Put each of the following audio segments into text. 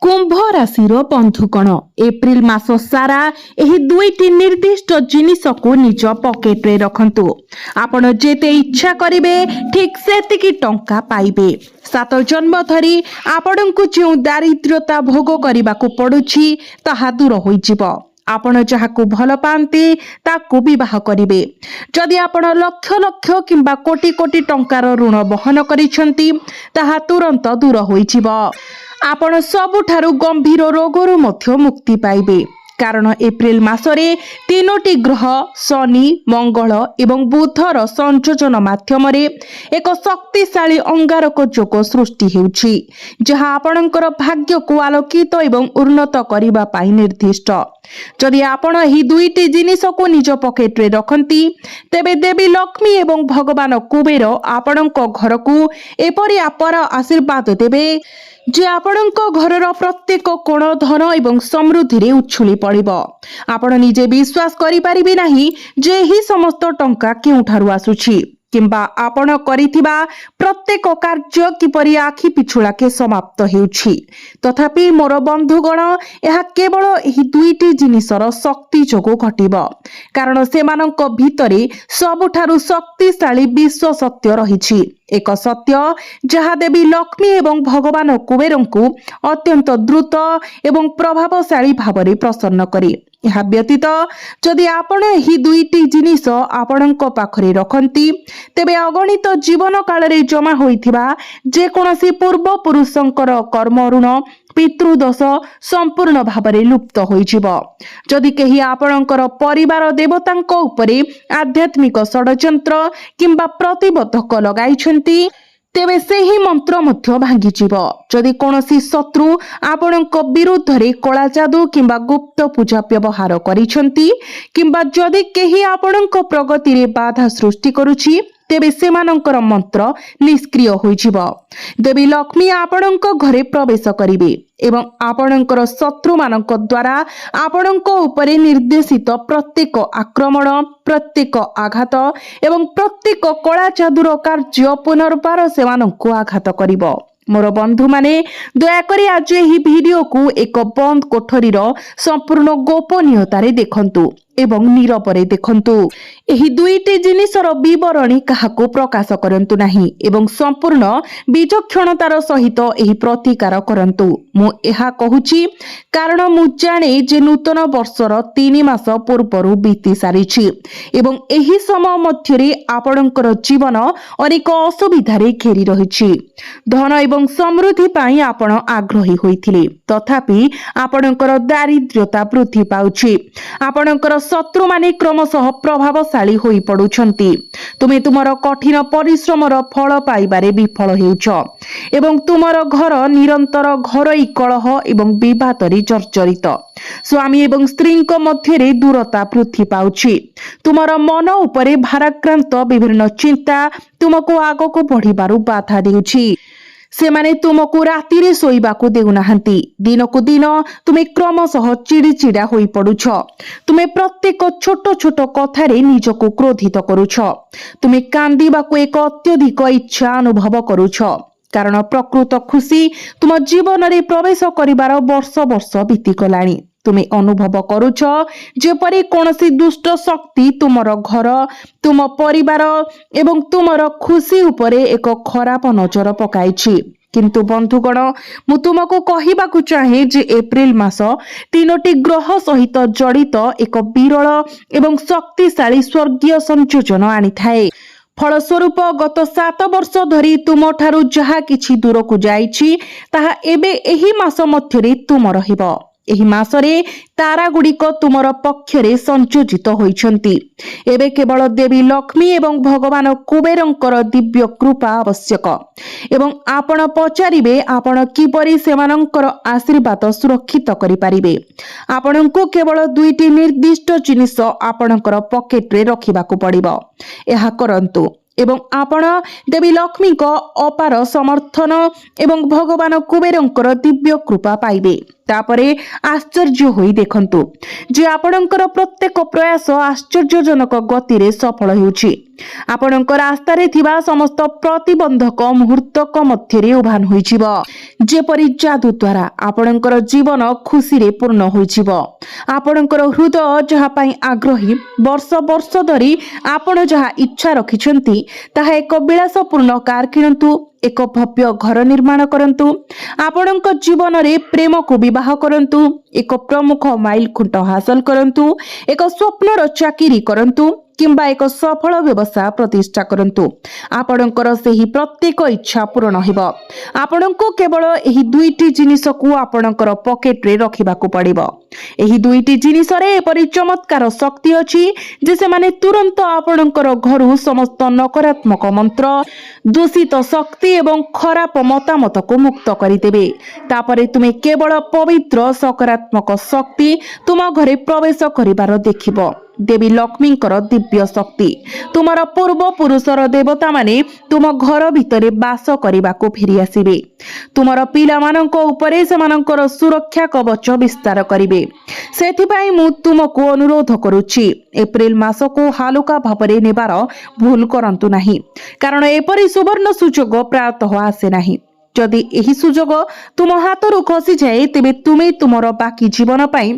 कुंभ राशि बंधुगण एप्रिल मास सारा एही दुईटी निर्दिष्ट जिनिस को निज पॉकेट रे रखंतु। आपण जेते इच्छा करिवे ठीक सेतिकी टंका पाइबे। 7 जन्म धरी आपणଙ୍କୁ जो दारिद्र्यता भोग करबाकू पड़ुछि ताहा दूर होइजिबो। आपण जहाकू भल पाती ताकू विवाह करिवे। जदि आपण लक्ष लक्ष किंबा कोटी कोटी टंकार ऋण बहन करिसंती ताहा तुरंत दूर होइजिबो। आपण सबुठारु गंभीर रोगरु मध्य मुक्ति पाइबे, कारण एप्रिल मासरे 3टी ग्रह शनि मंगल एवं बुधर संयोजन माध्यम एक शक्तिशाली अंगारक जोग सृष्टि हेउछि, जहाँ आपणकर भाग्य को आलोकित एवं उन्नत करिबा पाई निर्दिष्ट। जदि आपण एही दुईटी जिनिस को निज पॉकेट रे रखंती तेबे देवी लक्ष्मी एवं भगवान कुबेर आपणक घर को एपरि अपार आशीर्वाद देबे जे आपणक घरर प्रत्येक कोण धन एवं समृद्धि रे उछुली पड़िबो। आपण निजे विश्वास करि परिबे नाही जे ही समस्त टंका केउठारु आसुछि किंबा आपण करिथिबा प्रत्येक कार्य किपरि आखि पिछुलाके समाप्त हेउछि। तथापि मोर बंधुगण यह केवल एही दुईटी जिनिसर शक्ति जोगु घटिबो, कारण सेमानंक भितरे सबुठारु शक्तिशाली विश्व सत्य रहिछि। एक सत्य जहाँ देवी लक्ष्मी एवं भगवान कुबेरंकु अत्यंत द्रुत एवं प्रभावशाली भावरे प्रसन्न करे। यह व्यतीत जदि आपण एही दुईटी जिनिस आपणक पाखरे रखंती तेबे अगणित जीवन काल रे जमा होइथिबा जे कोनोसी पूर्व पुरुषंकर कर्म ऋण पितृदोष संपूर्ण भावरे लुप्त होइजिबो। जदि केही आपणकर परिवार देवतांक उपरे आध्यात्मिक षडयंत्र किंबा प्रतिबद्धक लगाइछंती तेबे सेही मंत्र मध्य भांगिजिबो। जदि कोनोसी शत्रु आपणक विरुद्ध रे कला जादू किंबा गुप्त पूजा व्यवहार करिछंती किंबा जदि केही आपणक प्रगति रे बाधा सृष्टि करूछि तेबे सेमानंकर मंत्र निष्क्रिय होइजिबो। देवी लक्ष्मी आपणक घरे प्रवेश करिवे एवं आपणकर शत्रु मानक द्वारा आपणक उपरे निर्देशित प्रत्येक आक्रमण प्रत्येक आघात एवं प्रत्येक कला जादूर कार्य पुनर्बार सेमानंकु आघात करिवो। मोर बंधु माने दयाकरी आज एही वीडियो को एक बंद कोठरीर संपूर्ण गोपनीयता रे देखंतु एवं नीरवरे देखंतु। एही दुईटी जिनिसर विवरणी काहाको प्रकाश करंतु नाही एवं संपूर्ण विचक्षणतार सहित एही प्रतिकार करंतु। मु एहा कहूची कारण मु जाने जे नूतन वर्षर 3 मास पूर्वरु बीती सारिछि एवं एही समय मध्यरे आपणकर जीवन अनेक असुविधा रे घेरी रहिछि। धन एवं समृद्धि पाई आपण आग्रही होइथिले, तथापि आपणकर दारिद्र्यता वृद्धि पाउछि। आपणकर शत्रु माने क्रमशः प्रभावशाली होई पडुछंती। तुमे तुमर कठिन परिश्रमर फल पाइबारे विफल हेउछ एवं तुमर घर निरंतर घरोई कलह एवं विवादरे जर्जरित। स्वामी एवं स्त्री मध्य दूरता वृद्धि पाउछि। तुमर मन उपरे भाराक्रांत विभिन्न चिंता तुमको आगको बढ़िबारु बाधा देउछि। सेमाने तुमको राति रे सोइबाकू देउनाहांती। दिनकू दिन तुमे क्रमशः चिड़चिड़ा होई पडुछ। तुमे प्रत्येक छोट छोट कथारे निजको क्रोधित करुछ। तुमे कांदीबाकू एक अत्यधिक इच्छा अनुभव करुछ, कारण प्रकृत खुशी तुम जीवन रे प्रवेश करिबार वर्ष वर्ष बीती गलानी। तुमे अनुभव करुछ जेपरि कोनोसी दुष्ट शक्ति तुमर घर तुम परिवार एवं तुमर खुशी उपरे एक खराब नजर पकाइछि। किंतु बंधुगण मु तुमको कहिबाकू चाहे जे एप्रिल मास 3टी ग्रह सहित जड़ित एक विरल एवं शक्तिशाली स्वर्गीय संयोजन आनी थाए। फलस्वरूप गत 7 वर्ष धरी तुमठारु जहा किछि दूर को जाइछि ताहा एबे एही मास मध्यरे तुम रहिबो। एही मासरे तारा गुड़िक तुमर पक्षरे संयोजित होइछंती। एबे केवल देवी लक्ष्मी एवं भगवान कुबेरंकर दिव्य कृपा आवश्यक एवं आपण पचारिबे आपण किपरि सेमानंकर आशीर्वाद सुरक्षित करि पारिबे। आपणको केवल दुईटी निर्दिष्ट जिनिस आपणकर पॉकेट रे रखिबाकू पड़िबो। एहा करंतु। ଏବଂ ଆପଣ ଦେବୀ ଲକ୍ଷ୍ମୀଙ୍କ ଅପାର ସମର୍ଥନ ଏବଂ ଭଗବାନ କୁବେରଙ୍କର ଦିବ୍ୟ କୃପା ପାଇବେ। ତାପରେ ଆଶ୍ଚର୍ଯ୍ୟ ହୋଇ ଦେଖନ୍ତୁ ଯେ ଆପଣଙ୍କର ପ୍ରତ୍ୟେକ ପ୍ରୟାସ ଆଶ୍ଚର୍ଯ୍ୟଜନକ ଗତିରେ ସଫଳ ହେଉଛି। ଆପଣଙ୍କ ରାସ୍ତାରେ ଥିବା ସମସ୍ତ ପ୍ରତିବନ୍ଧକ ମୁହୂର୍ତ୍ତକ ମଧ୍ୟରେ ଉଭାନ ହୋଇଯିବ। ଯେପରି ଯାଦୁ ଦ୍ୱାରା ଆପଣଙ୍କର ଜୀବନ ଖୁସିରେ ପୂର୍ଣ୍ଣ ହୋଇଯିବ। ଆପଣଙ୍କର ହୃଦୟ ଯାହା ପାଇଁ ଆଗ୍ରହୀ, ବର୍ଷ ବର୍ଷ ଧରି ଆପଣ ଯାହା ଇଚ୍ଛା ରଖିଛନ୍ତି ତାହା ଏକ ବିଳାସପୂର୍ଣ୍ଣ କାର କିଣନ୍ତୁ, ଏକ ଭବ୍ୟ ଘର ନିର୍ମାଣ କରନ୍ତୁ, ଆପଣଙ୍କ ଜୀବନରେ ପ୍ରେମକୁ ବିବାହ କରନ୍ତୁ, ଏକ ପ୍ରମୁଖ ମାଇଲ ଖୁଣ୍ଟ ହାସଲ କରନ୍ତୁ, ଏକ ସ୍ୱପ୍ନର ଚାକିରି କରନ୍ତୁ କିମ୍ବା ଏକ ସଫଳ ବ୍ୟବସାୟ ପ୍ରତିଷ୍ଠା କରନ୍ତୁ। ଆପଣଙ୍କର ସେହି ପ୍ରତ୍ୟେକ ଇଚ୍ଛା ପୂରଣ ହେବ। ଆପଣଙ୍କୁ କେବଳ ଏହି ଦୁଇଟି ଜିନିଷକୁ ଆପଣଙ୍କର ପକେଟରେ ରଖିବାକୁ ପଡ଼ିବ। ଏହି ଦୁଇଟି ଜିନିଷରେ ଏପରି ଚମତ୍କାର ଶକ୍ତି ଅଛି ଯେ ସେମାନେ ତୁରନ୍ତ ଆପଣଙ୍କର ଘରୁ ସମସ୍ତ ନକାରାତ୍ମକ ମନ୍ତ୍ର, ଦୂଷିତ ଶକ୍ତି ଏବଂ ଖରାପ ମତାମତକୁ ମୁକ୍ତ କରିଦେବେ। ତାପରେ ତୁମେ କେବଳ ପବିତ୍ର ସକାରାତ୍ମକ ଶକ୍ତି ତୁମ ଘରେ ପ୍ରବେଶ କରିବାର ଦେଖିବ। ଦେବୀ ଲକ୍ଷ୍ମୀଙ୍କର ଦିବ୍ୟ ଶକ୍ତି, ତୁମର ପୂର୍ବପୁରୁଷର ଦେବତାମାନେ ତୁମ ଘର ଭିତରେ ବାସ କରିବାକୁ ଫେରି ଆସିବେ। ତୁମର ପିଲାମାନଙ୍କ ଉପରେ ସେମାନଙ୍କର ସୁରକ୍ଷା କବଚ ବିସ୍ତାର କରିବେ। ସେଥିପାଇଁ ମୁଁ ତୁମକୁ ଅନୁରୋଧ କରୁଛି, ଏପ୍ରିଲ ମାସକୁ ହାଲୁକା ଭାବରେ ନେବାର ଭୁଲ କରନ୍ତୁ ନାହିଁ, କାରଣ ଏପରି ସୁବର୍ଣ୍ଣ ସୁଯୋଗ ପ୍ରାୟତଃ ଆସେ ନାହିଁ। ଯଦି ଏହି ସୁଯୋଗ ତୁମ ହାତରୁ ଖସିଯାଏ ତେବେ ତୁମେ ତୁମର ବାକି ଜୀବନ ପାଇଁ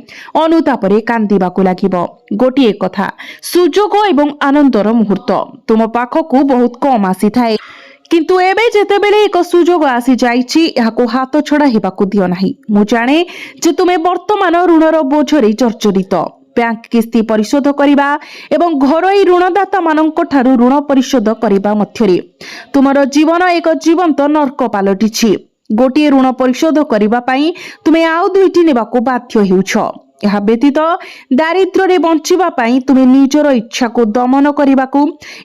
ଅନୁତାପରେ କାନ୍ଦିବାକୁ ଲାଗିବ। ଗୋଟିଏ କଥା, ସୁଯୋଗ ଏବଂ ଆନନ୍ଦର ମୁହୂର୍ତ୍ତ ତୁମ ପାଖକୁ ବହୁତ କମ୍ ଆସିଥାଏ, କିନ୍ତୁ ଏବେ ଯେତେବେଳେ ଏକ ସୁଯୋଗ ଆସିଯାଇଛି ଏହାକୁ ହାତ ଛଡ଼ା ହେବାକୁ ଦିଅ ନାହିଁ। ମୁଁ ଜାଣେ ଯେ ତୁମେ ବର୍ତ୍ତମାନ ଋଣର ବୋଝରେ ଜର୍ଜରିତ। ବ୍ୟାଙ୍କ କିସ୍ତି ପରିଶୋଧ କରିବା ଏବଂ ଘରୋଇ ଋଣଦାତା ମାନଙ୍କ ଠାରୁ ଋଣ ପରିଶୋଧ କରିବା ମଧ୍ୟରେ ତୁମର ଜୀବନ ଏକ ଜୀବନ୍ତ ନର୍କ ପାଲଟିଛି। ଗୋଟିଏ ଋଣ ପରିଶୋଧ କରିବା ପାଇଁ ତୁମେ ଆଉ ଦୁଇଟି ନେବାକୁ ବାଧ୍ୟ ହେଉଛ। ଏହା ବ୍ୟତୀତ ଦାରିଦ୍ର୍ୟରେ ବଞ୍ଚିବା ପାଇଁ ତୁମେ ନିଜର ଇଚ୍ଛାକୁ ଦମନ କରିବାକୁ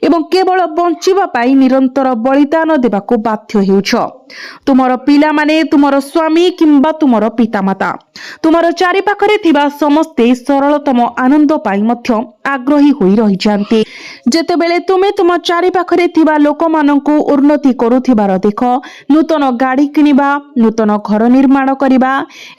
ଏବଂ କେବଳ ବଞ୍ଚିବା ପାଇଁ ନିରନ୍ତର ବଳିଦାନ ଦେବାକୁ ବାଧ୍ୟ ହେଉଛ। ତୁମର ପିଲାମାନେ, ତୁମର ସ୍ୱାମୀ କିମ୍ବା ତୁମର ପିତାମାତା, ତୁମର ଚାରିପାଖରେ ଥିବା ସମସ୍ତେ ସରଳତମ ଆନନ୍ଦ ପାଇଁ ମଧ୍ୟ ଆଗ୍ରହୀ ହୋଇ ରହିଯାନ୍ତି। ଯେତେବେଳେ ତୁମେ ତୁମ ଚାରିପାଖରେ ଥିବା ଲୋକମାନଙ୍କୁ ଉନ୍ନତି କରୁଥିବାର ଦେଖ, ନୂତନ ଗାଡ଼ି କିଣିବା, ନୂତନ ଘର ନିର୍ମାଣ କରିବା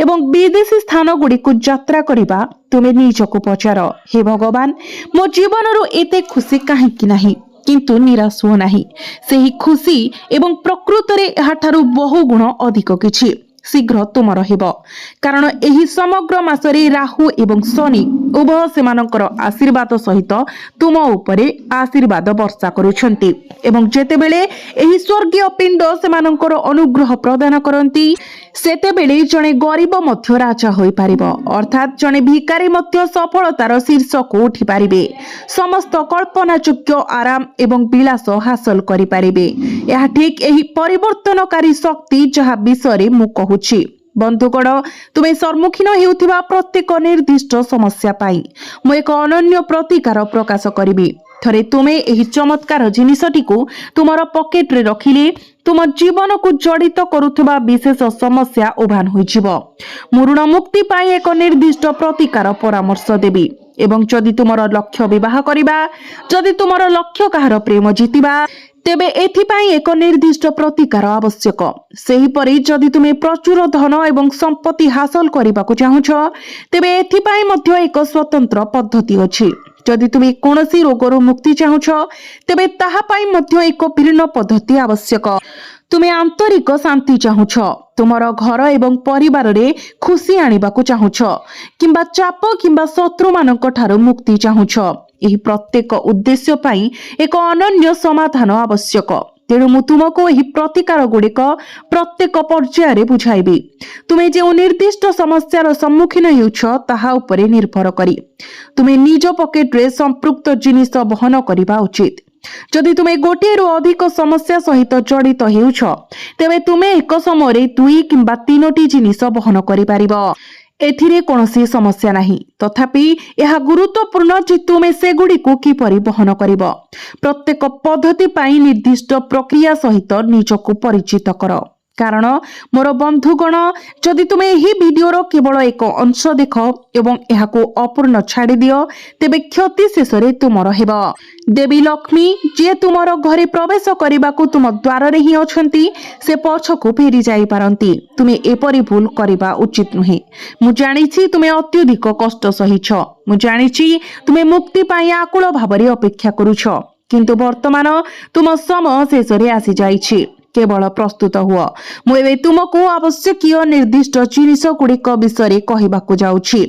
ଏବଂ ବିଦେଶୀ ସ୍ଥାନଗୁଡ଼ିକୁ ଯାତ୍ରା କରିବା, ତୁମେ ନିଜକୁ ପଚାର, ହେ ଭଗବାନ, ମୋ ଜୀବନରୁ ଏତେ ଖୁସି କାହିଁକି ନାହିଁ? କିନ୍ତୁ ନିରାଶ ହୁଅ ନାହିଁ। ସେହି ଖୁସି ଏବଂ ପ୍ରକୃତରେ ଏହାଠାରୁ ବହୁ ଗୁଣ ଅଧିକ କିଛି ଶୀଘ୍ର ତୁମର ହେବ, କାରଣ ଏହି ସମଗ୍ର ମାସରେ ରାହୁ ଏବଂ ଶନି ଉଭୟ ସେମାନଙ୍କର ଆଶୀର୍ବାଦ ସହିତ ତୁମ ଉପରେ ଆଶୀର୍ବାଦ ବର୍ଷା କରୁଛନ୍ତି। ଏବଂ ଯେତେବେଳେ ଏହି ସ୍ୱର୍ଗୀୟ ପିଣ୍ଡ ସେମାନଙ୍କର ଅନୁଗ୍ରହ ପ୍ରଦାନ କରନ୍ତି ସେତେବେଳେ ଜଣେ ଗରିବ ମଧ୍ୟ ରାଜା ହୋଇପାରିବ, ଅର୍ଥାତ୍ ଜଣେ ଭିକାରୀ ମଧ୍ୟ ସଫଳତାର ଶୀର୍ଷକୁ ଉଠିପାରିବେ, ସମସ୍ତ କଳ୍ପନାଯୋଗ୍ୟ ଆରାମ ଏବଂ ବିଳାସ ହାସଲ କରିପାରିବେ। ଏହା ଠିକ୍ ଏହି ପରିବର୍ତ୍ତନକାରୀ ଶକ୍ତି ଯାହା ବିଷୟରେ ମୁଁ କହୁଛି। ବନ୍ଧୁଗଣ, ତୁମେ ସମ୍ମୁଖୀନ ହେଉଥିବା ପ୍ରତ୍ୟେକ ନିର୍ଦ୍ଦିଷ୍ଟ ସମସ୍ୟା ପାଇଁ ମୁଁ ଏକ ଅନନ୍ୟ ପ୍ରତିକାର ପ୍ରକାଶ କରିବି। ଥରେ ତୁମେ ଏହି ଚମତ୍କାର ଜିନିଷଟିକୁ ତୁମର ପକେଟରେ ରଖିଲେ ତୁମ ଜୀବନକୁ ଜଡ଼ିତ କରୁଥିବା ବିଶେଷ ସମସ୍ୟା ଉଭାନ ହୋଇଯିବ। ମୁଁ ଋଣ ମୁକ୍ତି ପାଇଁ ଏକ ନିର୍ଦ୍ଦିଷ୍ଟ ପ୍ରତିକାର ପରାମର୍ଶ ଦେବି। ଏବଂ ଯଦି ତୁମର ଲକ୍ଷ୍ୟ ବିବାହ କରିବା, ଯଦି ତୁମର ଲକ୍ଷ୍ୟ କାହାର ପ୍ରେମ ଜିତିବା, ତେବେ ଏଥିପାଇଁ ଏକ ନିର୍ଦ୍ଦିଷ୍ଟ ପ୍ରତିକାର ଆବଶ୍ୟକ। ସେହିପରି ଯଦି ତୁମେ ପ୍ରଚୁର ଧନ ଏବଂ ସମ୍ପତ୍ତି ହାସଲ କରିବାକୁ ଚାହୁଁଛ, ତେବେ ଏଥିପାଇଁ ମଧ୍ୟ ଏକ ସ୍ୱତନ୍ତ୍ର ପଦ୍ଧତି ଅଛି। ଯଦି ତୁମେ କୌଣସି ରୋଗରୁ ମୁକ୍ତି ଚାହୁଁଛ, ତେବେ ତାହା ପାଇଁ ମଧ୍ୟ ଏକ ଭିନ୍ନ ପଦ୍ଧତି ଆବଶ୍ୟକ। ତୁମେ ଆନ୍ତରିକ ଶାନ୍ତି ଚାହୁଁଛ, ତୁମର ଘର ଏବଂ ପରିବାରରେ ଖୁସି ଆଣିବାକୁ ଚାହୁଁଛ, କିମ୍ବା ଚାପ କିମ୍ବା ଶତ୍ରୁମାନଙ୍କ ଠାରୁ ମୁକ୍ତି ଚାହୁଁଛ, ଏହି ପ୍ରତ୍ୟେକ ଉଦ୍ଦେଶ୍ୟ ପାଇଁ ଏକ ଅନନ୍ୟ ସମାଧାନ ଆବଶ୍ୟକ। ତେଣୁ ମୁଁ ତୁମକୁ ଏହି ପ୍ରତିକାର ଗୁଡ଼ିକ ପ୍ରତ୍ୟେକ ପର୍ଯ୍ୟାୟରେ ବୁଝାଇବି। ତୁମେ ଯେଉଁ ନିର୍ଦ୍ଦିଷ୍ଟ ସମସ୍ୟାର ସମ୍ମୁଖୀନ ହେଉଛ ତାହା ଉପରେ ନିର୍ଭର କରି ତୁମେ ନିଜ ପକେଟରେ ସମ୍ପୃକ୍ତ ଜିନିଷ ବହନ କରିବା ଉଚିତ। ଯଦି ତୁମେ ଗୋଟିଏରୁ ଅଧିକ ସମସ୍ୟା ସହିତ ଜଡ଼ିତ ହେଉଛ, ତେବେ ତୁମେ ଏକ ସମୟରେ 2 କିମ୍ବା 3ଟି ଜିନିଷ ବହନ କରିପାରିବ। ଏଥିରେ କୌଣସି ସମସ୍ୟା ନାହିଁ। ତଥାପି ଏହା ଗୁରୁତ୍ୱପୂର୍ଣ୍ଣ ଯେ ତୁମେ ସେଗୁଡ଼ିକୁ କିପରି ବହନ କରିବ। ପ୍ରତ୍ୟେକ ପଦ୍ଧତି ପାଇଁ ନିର୍ଦ୍ଦିଷ୍ଟ ପ୍ରକ୍ରିୟା ସହିତ ନିଜକୁ ପରିଚିତ କର। कारण मोर बंधुगण जदि तुमे एही वीडियोर केवल एक अंश देख एवं एहाको अपूर्ण छाड़ी दियो तेबे क्षति शेषरे तुमर हेब। देवी लक्ष्मी जे तुमर घरे प्रवेश करने तुम द्वार रे ही अछंती से पछको फेरी जाई पारंती। तुमे एपरि भूल करबा उचित नुहे। मु जानिछि तुमे अत्यधिक कष्ट सहिछ। मु जानिछि तुमे मुक्ति पाई आकुल भाबरे अपेक्षा करूछ, किंतु वर्तमान तुम समय शेषरे आसी जाइछि। केवल प्रस्तुत हुआ। मु एबे तुमको आवश्यकीय निर्दिष्ट जिनिस गुड़िक विषय कहबाकू जाउछि।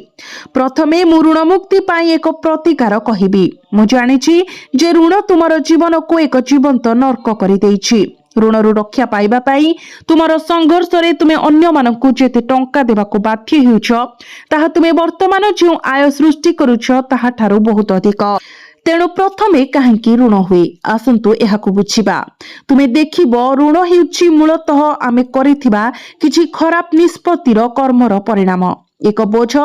प्रथमे मु ऋण मुक्ति पाई एक प्रतिकार कहिबी। मु जानिछि जे ऋण तुमर जीवन को एक जीवंत नर्क करि देइछि। ऋणरू रक्षा पाइबा पाई तुमर संघर्ष रे तुमे अन्य मानकू जेते टंका देबाकू बाध्य हेउछ ताहा तुमे वर्तमान जो आय सृष्टि करूछ ताहा ठारू बहुत अधिक। तेणु प्रथमे काहेकि ऋण हुए आसंतु एहाकू बुझिबा। तुमे देखिबो ऋण हेउछि मूलतः आमे करिथिबा किछि खराब निष्पत्तिर कर्मर परिणाम, एक बोझ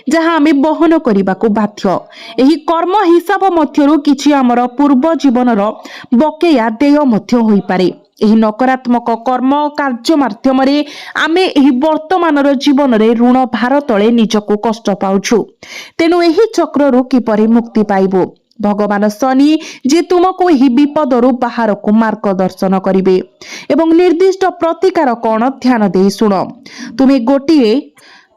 जहाँ आमे बहन करिबाकू बाध्य। एही कर्म हिसाब मध्यरु किछि हमर पूर्व जीवनर बकेया देय मध्य होई पारे। एही नकारात्मक कर्म कार्य माध्यम रे आमे एही वर्तमानर जीवन रे ऋण भार तळे निजको कष्ट पाउछु। तेणु एही चक्ररु किपरि मुक्ति पाइबो। भगवान शनि जे तुमको एही विपदरु बाहर को मार्गदर्शन करिवे एवं निर्दिष्ट प्रतिकार कोन ध्यान देई सुन। तुमे गोटिए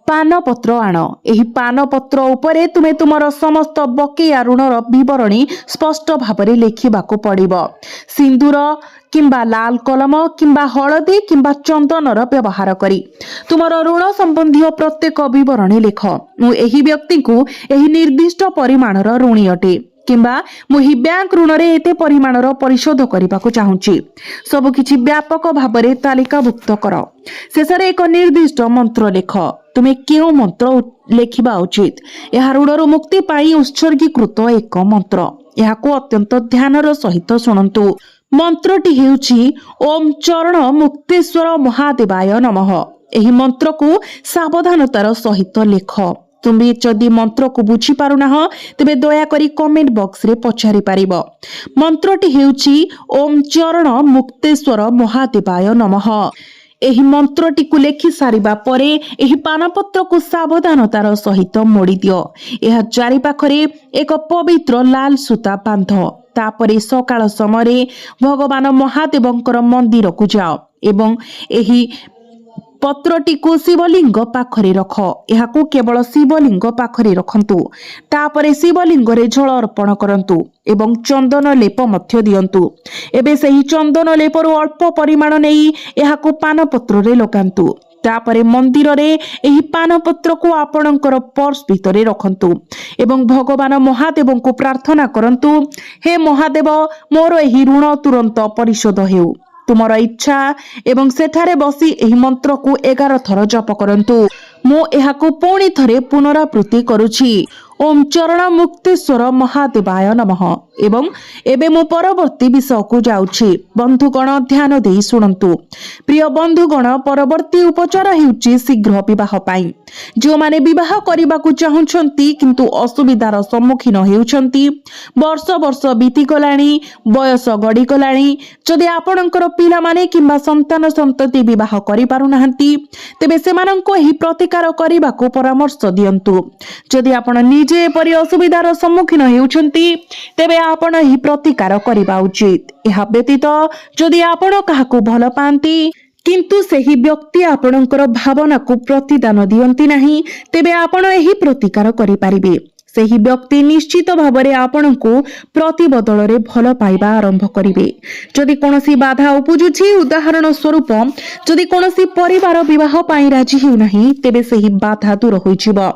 पानपत्र आण। एही पानपत्र उपरे तुमे तुमर समस्त बकेया ऋणर विवरणी स्पष्ट भाବରେ लेखिबाको पड़िबो। सिंदूर किंबा लाल कलम किंबा हळदी किंबा चंदनर व्यवहार करी तुमर ऋण संबंधी प्रत्येक विवरणी लेख। मु एही व्यक्ति को एही निर्दिष्ट परिमाणर ऋणी अटे किंबा मुही बैंक ऋण रे एते परिमाणर परिशोध करबाकू चाहूची। सब किछि व्यापक भाବରେ तालिकाभुक्त कर। शेषरे एक निर्दिष्ट मंत्र लेख। तुमे केउ मंत्र लेखिबा उचित। एहा ऋणर मुक्ति पाई उत्सर्गीकृत एक मंत्र। एहाको अत्यंत ध्यानर सहित शुणन्तु। मंत्रटी हेउछि ओम चरण मुक्तेश्वर महादेवाय नमः। एही मंत्र को सावधानतार सहित लेख। तुमे जदि मंत्र को बुझी पारुना तेबे दया करी कमेंट बॉक्स रे पछारी पारिबो। मंत्रटी हेउछि ओम चरण मुक्तेश्वर महादेवाय नमः। एही मंत्रटी को लेखि सारिबा परे एही पानपत्र को सावधानतार सहित मोड़ी दियो। एहा चारि पाखरे एक पवित्र लाल सूता बांध। तापरे सकाळ समय भगवान महादेवंकर मंदिर को जाओ एवं एही पत्रटी को शिवलिंग पाखरे रख। एहाकू केवल शिवलिंग पाखरे रखंतु। तापरे शिवलिंग रे जल अर्पण करंतु एवं चंदन लेप मध्य दियंतु। एबे सही चंदन लेपरु अल्प परिमाण नेई एहाकू पानपत्र रे लगांतु। तापरे मंदिर रे एही पानपत्र को आपणकर पर्स भितरे रखंतु एवं भगवान महादेव को प्रार्थना करंतु, हे महादेव मोर एही ऋण तुरंत परिशोध हेउ। तुमर इच्छा एवं सेठारे बसी एही मंत्र को 11 थर जप करंतु। मो एहाको पुणी थरे पुनरावृत्ति करूछि। ओम चरण मुक्तेश्वर महादेवाय नमः। एवं एबे मो परवर्ती विषय को जाउछि। बंधुगण ध्यान देई सुनंतु। प्रिय बंधुगण परवर्ती उपचार हेउछि शीघ्र विवाह पाई। जो माने विवाह करिबाकू चाहुछंती किंतु असुविधार सम्मुखीन हेउछंती, वर्ष वर्ष बीती गलाणी, बयस गडी गलाणी, जदि आपणकर पिला माने किंबा संतान संतति विवाह करि पारु नाहंती तेबे सेमानंको एही प्रतिकार करिबाकू परामर्श दियंतु। जदि आपण निजे परि असुविधार सम्मुखीन हेउछंती तेबे आपण एही प्रतिकार करिबा उचित। एहा व्यतीत जदि आपण काहाकू भल पांती किंतु सेही व्यक्ति आपणकर भावना को प्रतिदान दियंती नाही तेबे आपण एही प्रतिकार करि पारिबे। सेही व्यक्ति निश्चित भावरे आपण को प्रतिबदल रे भल पाइबा आरंभ करिवे। जदि कोनोसी बाधा उपजुछि, उदाहरण स्वरूप जदि कोनोसी परिवार विवाह पाई राजी हेउ नाही तेबे सेही बाधा दूर होइछिबो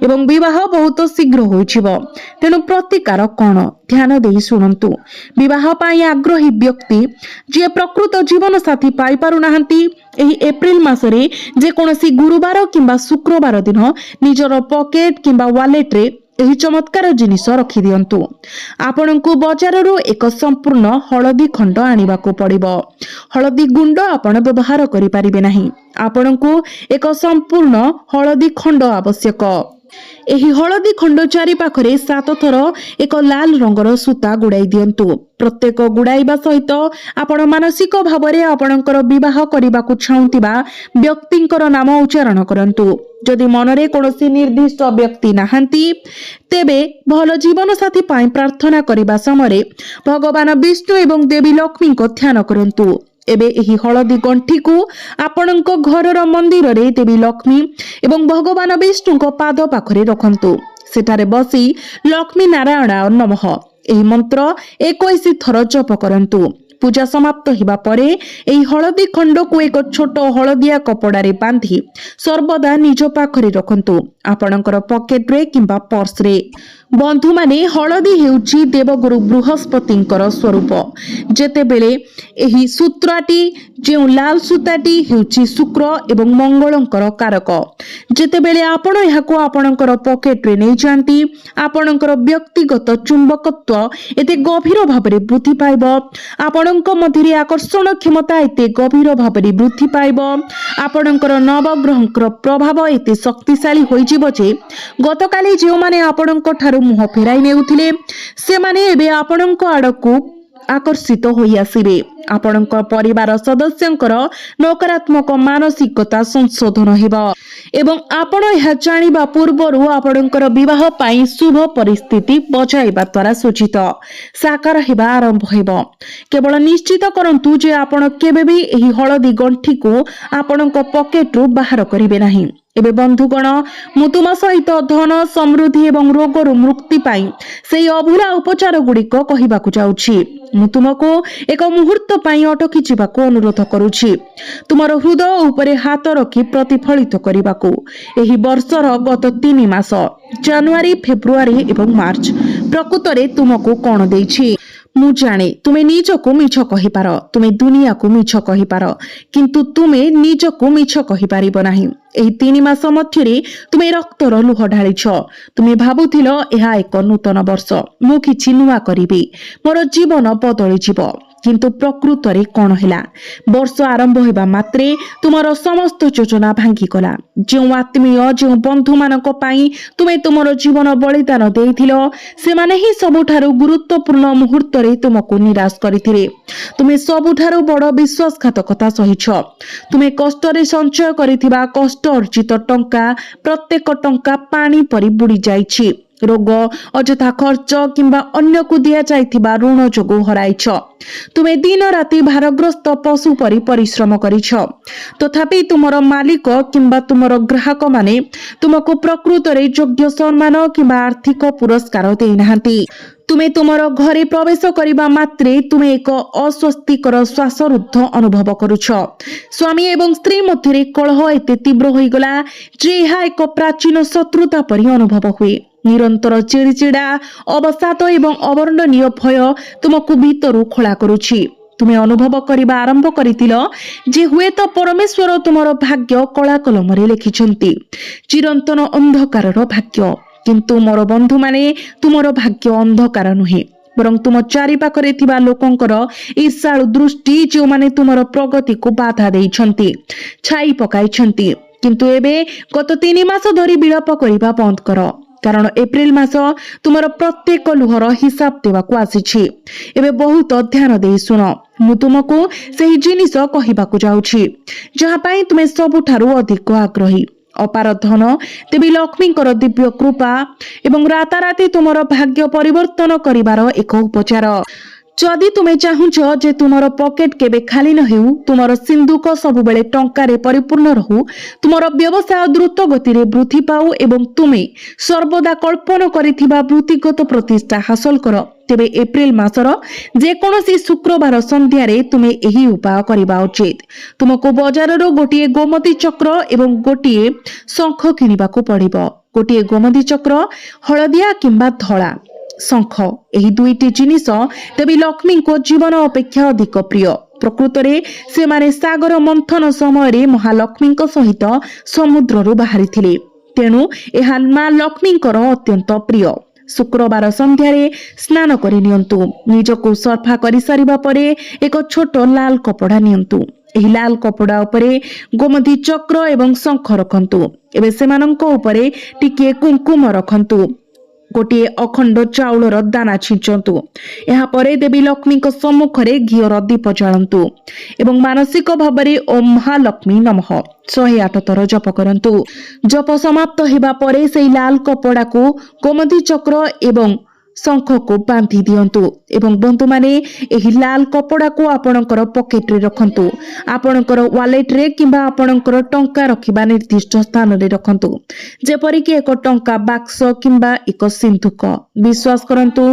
एवं विवाह बहुत शीघ्र होइछिबो। तेनु प्रतिकार कोन ध्यान देई सुनंतु। विवाह पाई आग्रही व्यक्ति जे प्रकृत जीवन साथी पाई पारु नाहंती एही एप्रिल मासरे जे कोनोसी गुरुवार किंबा शुक्रवार दिन निजर पॉकेट किंबा वॉलेट रे एही चमत्कार जिनिस रखि दियंतु। आपणको बजाररू एक संपूर्ण हळदी खंड आनिबाकू पड़िबो। हळदी गुंड आपण व्यवहार करि परिबे नाही। आपणको एक संपूर्ण हळदी खंड आवश्यक। एही हळदी खंड चारि पाखरे 7 थर एक लाल रंगर सूता गुड़ाई दियंतु। प्रत्येक गुड़ाइबा सहित आपण मानसिक भाव में आपणकर विवाह करने को चाहूथिबा व्यक्तिंकर नाम उच्चारण करंतु। जदि मनरे कौनसी निर्दिष्ट व्यक्ति नाहंती तेबे भल जीवन साथी पाई प्रार्थना करने समय भगवान विष्णु एवं देवी लक्ष्मी को ध्यान करंतु। एबे एही हलदी गंठी को आपणक घरर मंदिर रे देवी लक्ष्मी एवं भगवान विष्णु को पाद पाखरे रखंतु। सेठारे बसी लक्ष्मी नारायण नमः एही मंत्र 21 थर जप करंतु। पूजा समाप्त हिबा परे एही हलदी खंड को एक छोट हलदिया कपड़ा रे बांधी सर्वदा निज पाखरे रखंतु, आपणकर पॉकेट रे किंबा पर्स रे। बंधु माने हलदी हेउची देवगुरु बृहस्पतिंकर स्वरूप। जेतेबेले एही सूत्राटी जेउ लाल सूताटी हेउची शुक्र एवं मंगलंकर कारक। जेतेबेले आपण एहाको आपणकर पॉकेट रे नै जानती आपणकर व्यक्तिगत चुंबकत्व एते गभीर भाबरे वृद्धि पाइब, आपणक मध्यरे आकर्षण क्षमता एते गभीर भाबरे वृद्धि पाइब, आपणकर नवग्रहंकर प्रभाव एते शक्तिशाली होई जिवो जे गतकाली जेउ माने आपणक ठारू मुह फेराई नेउथिले से माने एबे आपणक आडकू आकर्षित होई आसिबे। आपणक परिवार सदस्यंकर नकारात्मक मानसिकता संशोधन हेबो एवं आपण यह जानिबा पूर्वरु आपणकर विवाह पाई शुभ परिस्थिति बजाइबा द्वारा सूचित साकार हेबा आरंभ हेबो। केवल निश्चित करंतु जे आपण केबे भी एही हलदी गंठी को आपणक पॉकेट रु बाहर करिवे नाही। एबे बंधुगण मु तुम सहित धन समृद्धि एवं रोगरु मुक्ति पाई सेई अभूला उपचार गुड़िक कहिबाकु जाउछि। मु तुमको एक मुहूर्त पाई अटकी जिबाकु अनुरोध करुछि, तुमर हृदय उपरे हाथ रखी प्रतिफलित करिबाकु। एही वर्षर गत 3 मास जनवरी फेब्रुआरी एवं मार्च प्रकृतरे तुमको कोन देछि मु जाने। तुमे निजको मिछ कहिपार, तुमे दुनिया को मिछ कहिपार, किंतु तुमे निजको मिछ कहिपारिबो नाही। एही 3 मास मध्यरे तुमे रक्तर लुह ढालिछ। तुमे भाबुथिलो एहा एक नूतन वर्ष, मु किछि नुआ करिबि, मोर जीवन बदली जीव, किंतु प्रकृतरे कोन हैला। वर्ष आरंभ हेबा मात्रे तुमर समस्त योजना भांगी गला। जो आत्मीय जो बंधु मानक पाई तुमे तुमर जीवन बलिदान देइथिलो से माने ही सबुठारु गुरुत्वपूर्ण मुहूर्त रे तुमको निराश करिथिले। तुमे सबुठारु बड़ विश्वासघातकता सहिछ। तुमे कष्ट रे संचय करिथिबा कष्ट अर्जित टंका प्रत्येक टंका पानी परि बुडी जाइछि। रोग अजथा खर्च किंबा अन्य को दिया जाइथिबा ऋण जोगु हराइछ। तुमे दिन राति भारग्रस्त पशु परि परिश्रम करिछ, तथापि तुमर मालिक किंबा तुमर ग्राहक माने तुमको प्रकृत रे योग्य सम्मान किंबा आर्थिक पुरस्कार देई नाहंती। तुमे तुमर घरे प्रवेश करिबा मात्रे तुमे एक अस्वस्तिकर श्वासरुद्ध अनुभव करुछ। स्वामी एवं स्त्री मध्यरे कलह एते तीव्र होई गला जे एहा एक प्राचीन शत्रुता परि अनुभव हुए। निरंतर चिड़चिड़ा अवसाद एवं अवर्णनीय भय तुमको भीतरु खोला करुछि। तुमे अनुभव करिबा आरंभ करितिलो जे हुए तो परमेश्वर तुमर भाग्य कला कलम रे लिखिछंती, चिरंतन अंधकारर भाग्य। किंतु मोर बंधु माने तुमर भाग्य अंधकार नुहे, बरं तुम चारि पाखरे थिबा लोकंकर ईर्षाळु दृष्टि जो माने तुमर प्रगति को बाधा देइछंती, छाई पकाइछंती। किंतु एबे गत 3 मास धरि विलप करिबा बंद कर, कारण एप्रिल मास तुमर प्रत्येक लुहर हिसाब देवाकू आसीछि। एबे बहुत ध्यान दे सुन, मु तुमको सेही जिनिस कहिबाकू जाउछि जहा पई तुमे सबुठारु अधिक आग्रही। अपार धन देवी लक्ष्मीकर दिव्य कृपा एवं राताराति तुमर भाग्य परिवर्तन करिवार एक उपचार। जदि तुमे चाहुछ जे तुमर पॉकेट केबे खाली न हेउ, तुमर सिंधुक सबु बेले टंका रे परिपूर्ण रहू, तुमर व्यवसाय द्रुत गति रे वृद्धि पाउ एवं तुमे सर्वदा कल्पना करिथिबा वृत्तिगत प्रतिष्ठा हासिल कर, तेबे एप्रिल मासर जे कोनोसी शुक्रवार संध्या रे तुमे एही उपाय करिबा उचित। तुमको बाजार रो गोटिए गोमती चक्र एवं गोटिए शंख किनिबाकू पड़िबो। गोटिए गोमती चक्र हळदिया किंबा धळा, शंख एही दुईटी जिनिस देवी लक्ष्मी को जीवन अपेक्षा अधिक प्रिय। प्रकृत रे से माने सागर मंथन समय रे महालक्ष्मी सहित समुद्र रु बाहरी थिले, तेणु एहा मां लक्ष्मी अत्यंत प्रिय। शुक्रवार संध्या रे स्नान करि नियंतु, निजको सफा करि सारिबा परे एक छोट लाल कपड़ा नियंतु। एही लाल कपड़ा उपरे गोमती चक्र एवं शंख रखंतु। एबे सेमानंको उपरे टिके कुंकुम रखंतु। ଗୋଟିଏ ଅଖଣ୍ଡ ଚାଉଳର ଦାନା ଛିଞ୍ଚନ୍ତୁ। ଏହାପରେ ଦେବୀ ଲକ୍ଷ୍ମୀଙ୍କ ସମ୍ମୁଖରେ ଘିଅର ଦୀପ ଜାଳନ୍ତୁ ଏବଂ ମାନସିକ ଭାବରେ ଓମ୍ ମହାଲକ୍ଷ୍ମୀ ନମଃ 108 ଥର ଜପ କରନ୍ତୁ। ଜପ ସମାପ୍ତ ହେବା ପରେ ସେହି ଲାଲ କପଡାକୁ ଗୋମତୀ ଚକ୍ର ଏବଂ ଶଙ୍ଖକୁ ବାନ୍ଧି ଦିଅନ୍ତୁ ଏବଂ ବନ୍ଧୁମାନେ ଏହି ଲାଲ କପଡାକୁ ଆପଣଙ୍କର ପକେଟରେ ରଖନ୍ତୁ। ଆପଣଙ୍କର ୱାଲେଟରେ କିମ୍ବା ଆପଣଙ୍କର ଟଙ୍କା ରଖିବା ନିର୍ଦ୍ଦିଷ୍ଟ ସ୍ଥାନରେ ରଖନ୍ତୁ, ଯେପରିକି ଏକ ଟଙ୍କା ବାକ୍ସ କିମ୍ବା ଏକ ସିନ୍ଧୁକ। ବିଶ୍ୱାସ କରନ୍ତୁ,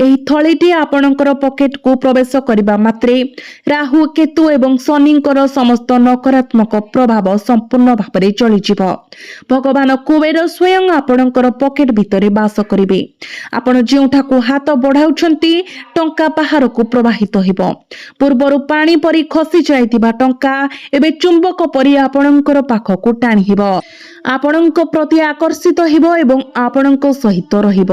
ଏହି ଥଳିଟି ଆପଣଙ୍କର ପକେଟକୁ ପ୍ରବେଶ କରିବା ମାତ୍ରେ ରାହୁ, କେତୁ ଏବଂ ଶନିଙ୍କର ସମସ୍ତ ନକାରାତ୍ମକ ପ୍ରଭାବ ସମ୍ପୂର୍ଣ୍ଣ ଭାବରେ ଚଳିଯିବ। ଭଗବାନ କୁବେର ସ୍ୱୟଂ ଆପଣଙ୍କର ପକେଟ ଭିତରେ ବାସ କରିବେ। ଆପଣ ଯେଉଁଠାକୁ ହାତ ବଢାଉଛନ୍ତି ଟଙ୍କା ବାହାରକୁ ପ୍ରବାହିତ ହେବ। ପୂର୍ବରୁ ପାଣି ପରି ଖସି ଯାଇଥିବା ଟଙ୍କା ଏବେ ଚୁମ୍ବକ ପରି ଆପଣଙ୍କର ପାଖକୁ ଟାଣି ହେବ, ଆପଣଙ୍କ ପ୍ରତି ଆକର୍ଷିତ ହେବ ଏବଂ ଆପଣଙ୍କ ସହିତ ରହିବ।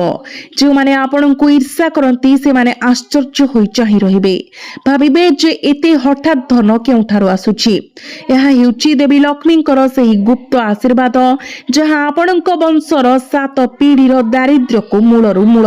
ଯେଉଁମାନେ ଆପଣଙ୍କୁ ଈର୍ଷା କରନ୍ତି ସେମାନେ ଆଶ୍ଚର୍ଯ୍ୟ ହୋଇ ଚାହିଁ ରହିବେ, ଭାବିବେ ଯେ ଏତେ ହଠାତ୍ ଧନ କେଉଁଠାରୁ ଆସୁଛି। ଏହା ହେଉଛି ଦେବୀ ଲକ୍ଷ୍ମୀଙ୍କର ସେହି ଗୁପ୍ତ ଆଶୀର୍ବାଦ, ଯାହା ଆପଣଙ୍କ ବଂଶର 7 ପିଢ଼ିର ଦାରିଦ୍ର୍ୟକୁ ମୂଳରୁ ମୂଳ